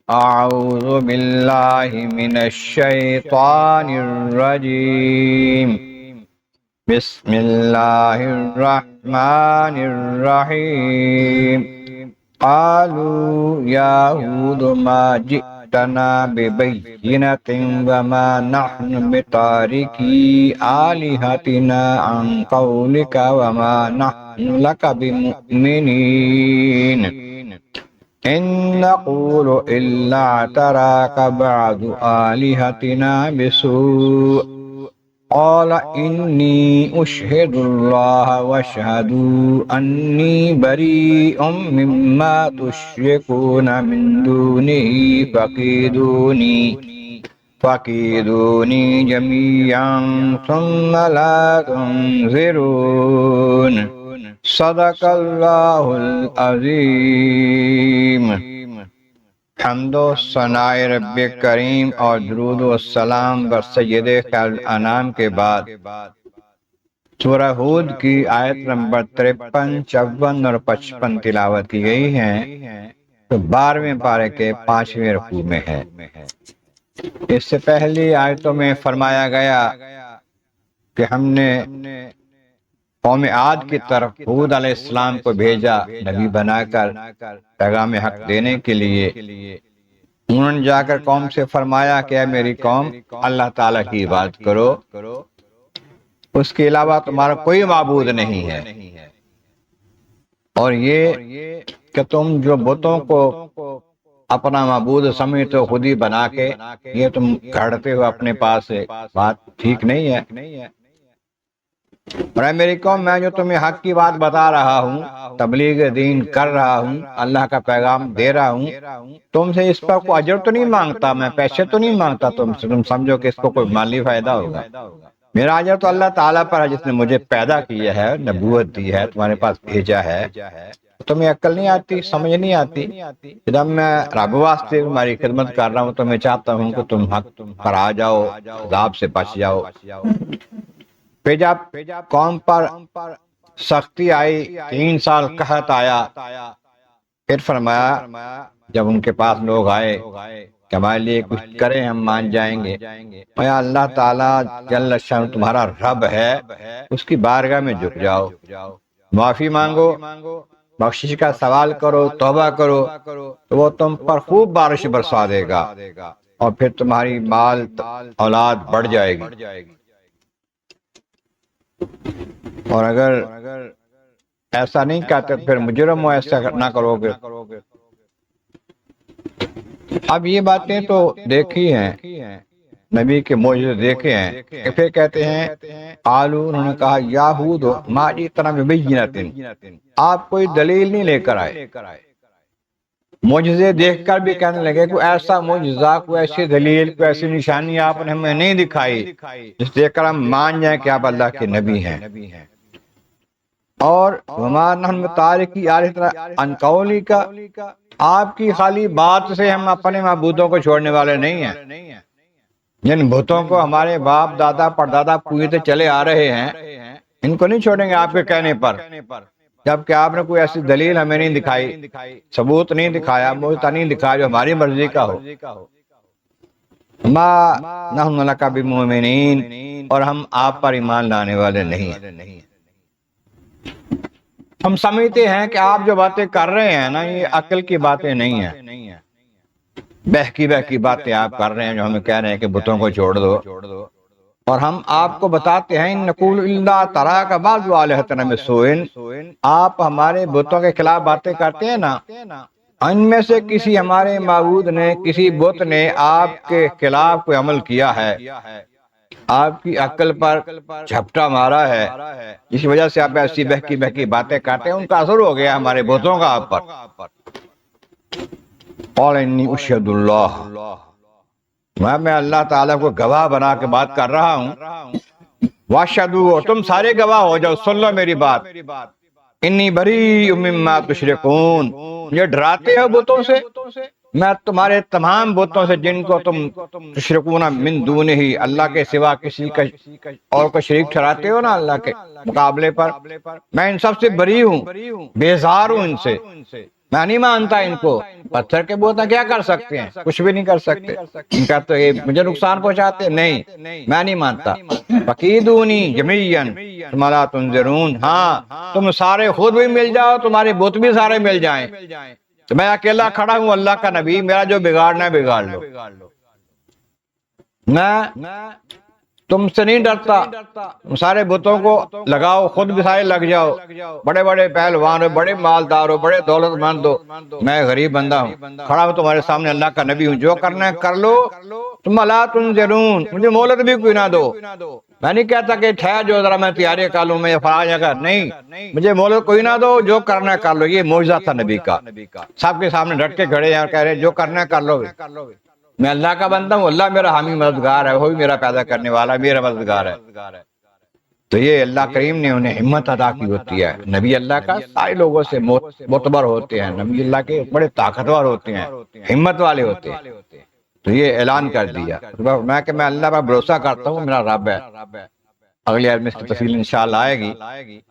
اعوذ باللہ من الشیطان الرجیم بسم اللہ الرحمن الرحیم قالوا یا ہود ما جئتنا ببینۃ وما نحن بتارکی آلہتنا عن قولک وما نحن لک بمؤمنین إن نقول إلا اعتراك بعض آلهتنا بسوء قال إني أشهد الله واشهدوا أني بريء مما تشركون من دونه فكيدوني جميعا ثم لا تنظرون صدق اللہ العظیم۔ حمد و ثناء رب کریم اور درود و السلام بر سید خیر الانام کے بعد سورہ ہود کی آیت نمبر 53، 54 اور 55 تلاوت کی گئی ہیں، تو 12ویں پارے کے 5ویں رکوع میں ہے۔ اس سے پہلی آیتوں میں فرمایا گیا کہ ہم نے قوم عاد کی طرف ہود علیہ السلام کو بھیجا نبی بنا کر پیغام حق دینے کے لیے۔ انہوں نے جا کر قوم سے فرمایا کہ اے میری قوم، اللہ تعالیٰ کی عبادت کرو، اس کے علاوہ تمہارا کوئی معبود نہیں ہے، اور یہ کہ تم جو بتوں کو اپنا معبود سمجھتے ہو خود ہی بنا کے یہ تم گھڑتے ہو اپنے پاس سے، بات ٹھیک نہیں ہے۔ اور اے میری قوم، میں جو تمہیں حق کی بات بتا رہا ہوں، تبلیغ دین کر رہا ہوں، اللہ کا پیغام دے رہا ہوں، تم سے اس پر کوئی اجر تو نہیں مانگتا، میں پیسے تو نہیں مانگتا تم سے، تم سمجھو کہ اس کو کوئی مالی فائدہ ہوگا۔ میرا اجر تو اللہ تعالیٰ پر ہے جس نے مجھے پیدا کیا ہے، نبوت دی ہے، تمہارے پاس بھیجا ہے۔ تمہیں عقل نہیں آتی، سمجھ نہیں آتی۔ جب میں رب واسطے تمہاری خدمت کر رہا ہوں تو میں چاہتا ہوں کہ تم حق پر آ جاؤ، عذاب سے بچ جاؤ۔ پھر جب قوم پر سختی آئی، 3 سال قحط آیا، پھر فرمایا جب ان کے پاس لوگ آئے کہ ہمارے لیے کچھ کریں ہم مان جائیں گے، یا اللہ تعالیٰ جل شان تمہارا رب ہے، اس کی بارگاہ میں جھک جاؤ، معافی مانگو، بخشش کا سوال کرو، توبہ کرو، تو وہ تم پر خوب بارش برسا دے گا، اور پھر تمہاری مال اولاد بڑھ جائے گی۔ اور اگر ایسا نہیں کرتے پھر مجرم ہو، ایسا نہ کرو گے۔ اب یہ باتیں تو دیکھی ہیں، نبی کے معجزے دیکھے ہیں، پھر کہتے ہیں قالو، انہوں نے کہا یا ہود ما جئتنا ببینۃ، آپ کوئی دلیل نہیں لے کر آئے۔ معجزے دیکھ کر بھی کہنے لگے کوئی ایسا معجزہ، کوئی ایسی دلیل، کوئی ایسی نشانی آپ نے ہمیں نہیں دکھائی جس دیکھ کر ہم مان جائیں کہ آپ اللہ کے نبی ہیں۔ اور وما نحن بتارکی آلہتنا عن قولک، آپ کی خالی بات سے ہم اپنے معبودوں کو چھوڑنے والے نہیں ہیں۔ جن بتوں کو ہمارے باپ دادا پردادا پوجتے چلے آ رہے ہیں، ان کو نہیں چھوڑیں گے آپ کے کہنے پر، جبکہ آپ نے کوئی ایسی دلیل ہمیں نہیں دکھائی، ثبوت نہیں دکھایا، معجزہ نہیں دکھایا جو ہماری مرضی کا ہو۔ ما نحن لک بمؤمنین، اور ہم آپ پر ایمان لانے والے نہیں ہیں۔ ہم سمجھتے ہیں کہ آپ جو باتیں کر رہے ہیں نا، یہ عقل کی باتیں نہیں ہیں، بہکی باتیں آپ کر رہے ہیں جو ہمیں کہہ رہے ہیں کہ بتوں کو چھوڑ دو۔ اور ہم آپ کو بتاتے ہیں نقول الا تراک بعض آلہتنا بسوء، آپ ہمارے بتوں کے خلاف باتیں کرتے ہیں نا، ان میں سے کسی ہمارے معبود نے، کسی بت نے آپ کے خلاف کوئی عمل کیا ہے، آپ کی عقل پر جھپٹا مارا ہے، جس وجہ سے آپ ایسی بہکی باتیں کرتے ہیں، ان کا اثر ہو گیا ہمارے بتوں کا آپ پر۔ قال انی اشہد اللہ، میں اللہ تعالیٰ کو گواہ بنا کے بات کر رہا ہوں، واشہدوا، اور تم سارے گواہ ہو جاؤ، سن لو میری بات، انی بریء مما تشرکون، یہ ڈراتے ہو بتوں سے، میں تمہارے تمام بتوں سے جن کو تم تشرکون من دونہ، اللہ کے سوا کسی کا اور کو شریک ٹھہراتے ہو نا اللہ کے مقابلے پر، میں ان سب سے بری ہوں، بیزار ہوں ان سے، میں نہیں مانتا ان کو. پتھر کے بوتیں کیا کر سکتے ہیں؟ کچھ بھی نہیں کر سکتے. ان کا تو یہ مجھے نقصان پہنچاتے نہیں، میں نہیں مانتا. فقیدونی جمیعاً ثم لا تنظرون. ہاں تم سارے خود بھی مل جاؤ، تمہارے بت بھی سارے مل جائیں، تو میں اکیلا کھڑا ہوں اللہ کا نبی، میرا جو بگاڑنا ہے بگاڑ لو. میں تم سے نہیں ڈرتا. سارے بتوں کو لگاؤ، خود بھی سارے لگ جاؤ، بڑے بڑے پہلوان ہو، بڑے مالدار ہو، بڑے دولت مند ہو، میں غریب بندہ ہوں، کھڑا ہوں تمہارے سامنے اللہ کا نبی ہوں، جو کرنا ہے کر لو. تم لا تنظرون، مجھے مہلت بھی کوئی نہ دو. میں نہیں کہتا کہ ٹھہر جو ذرا میں تیاری کر لوں، میں فلاں جگہ نہیں، مجھے مہلت کوئی نہ دو، جو کرنا ہے کر لو. یہ معجزہ تھا نبی کا. سب کے سامنے ڈٹ کے کھڑے ہیں، کہہ رہے جو کرنا ہے کر لو. میں اللہ کا بندہ ہوں، اللہ میرا حامی مددگار ہے، وہی میرا پیدا کرنے والا میرا مددگار ہے. تو یہ اللہ کریم نے انہیں ہمت عطا کی ہوتی ہے. نبی اللہ کا سارے لوگوں سے معتبر ہوتے ہیں، نبی اللہ کے بڑے طاقتور ہوتے ہیں، ہمت والے ہوتے ہیں. تو یہ اعلان کر دیا میں اللہ پر بھروسہ کرتا ہوں، میرا رب ہے. اگلی آیت میں اس کی تفصیل انشاءاللہ آئے گی.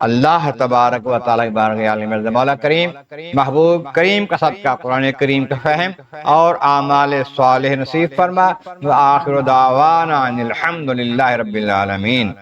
اللہ تبارک و تعالیٰ بارک عالم مرد مولا کریم محبوب کریم کا صدقہ قرآن کریم کا فہم اور اعمال صالح نصیب فرما. وآخر دعوانا ان الحمد للہ رب العالمین.